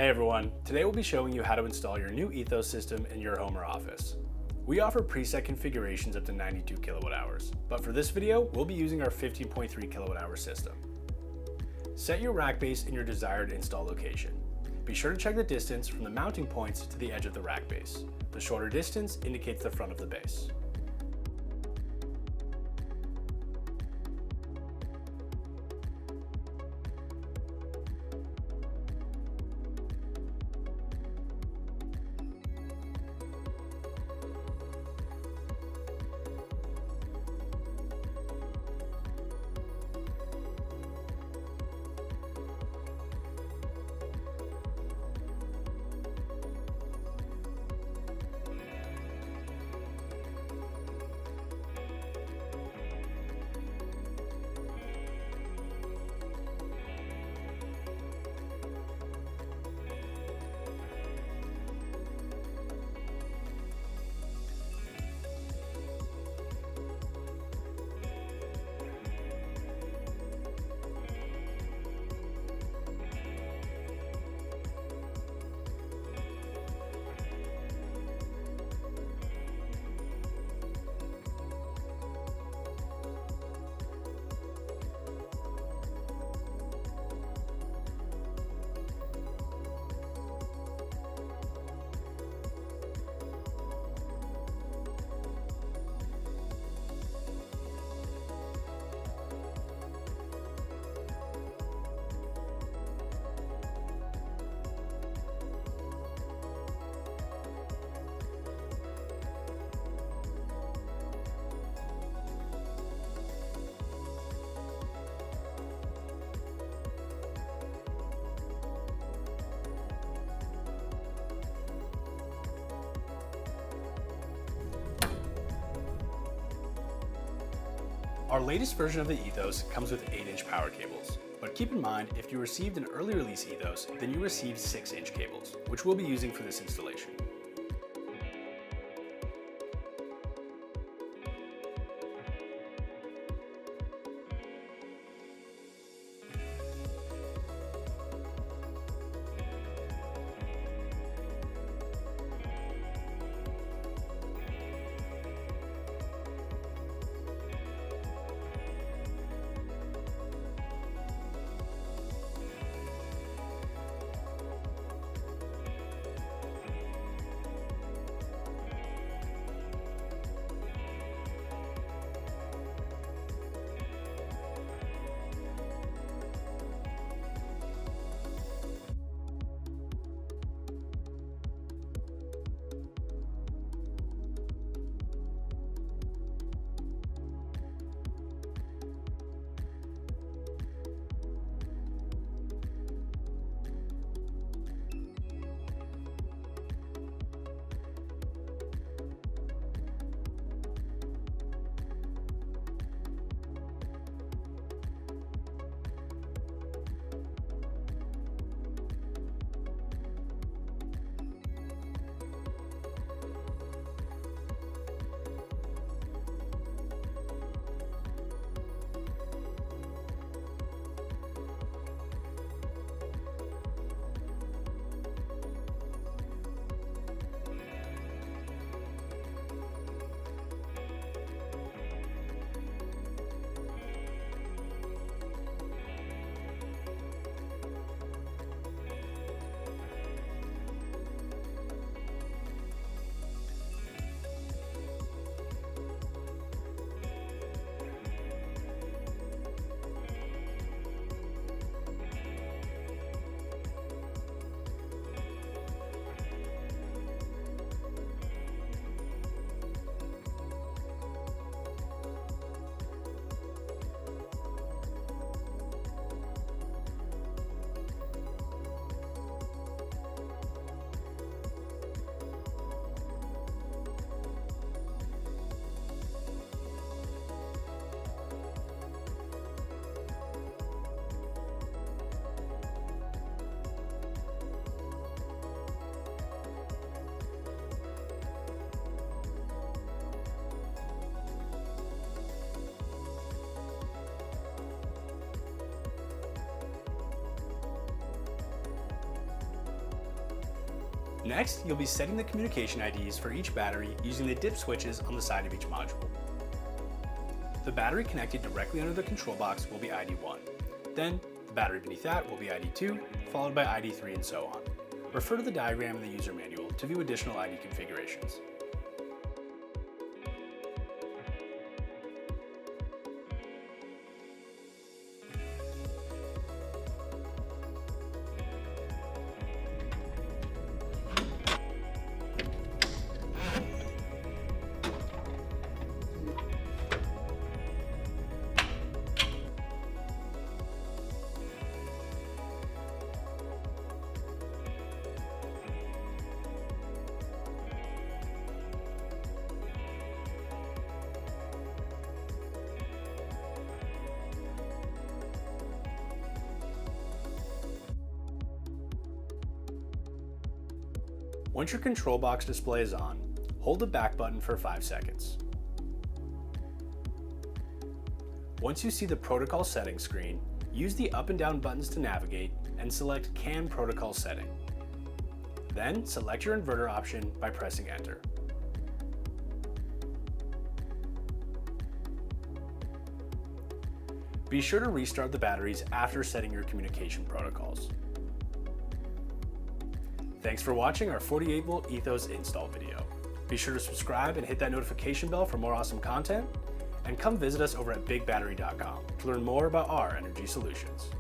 Hey everyone, today we'll be showing you how to install your new Ethos system in your home or office. We offer preset configurations up to 92 kilowatt hours, but for this video, we'll be using our 15.3 kilowatt hour system. Set your rack base in your desired install location. Be sure to check the distance from the mounting points to the edge of the rack base. The shorter distance indicates the front of the base. Our latest version of the Ethos comes with 8-inch power cables, but keep in mind if you received an early release Ethos, then you received 6-inch cables, which we'll be using for this installation. Next, you'll be setting the communication IDs for each battery using the dip switches on the side of each module. The battery connected directly under the control box will be ID 1. Then, the battery beneath that will be ID 2, followed by ID 3 and so on. Refer to the diagram in the user manual to view additional ID configurations. Once your control box display is on, hold the back button for 5 seconds. Once you see the protocol settings screen, use the up and down buttons to navigate and select CAN protocol setting. Then select your inverter option by pressing enter. Be sure to restart the batteries after setting your communication protocols. Thanks for watching our 48V Ethos install video. Be sure to subscribe and hit that notification bell for more awesome content, and come visit us over at BigBattery.com to learn more about our energy solutions.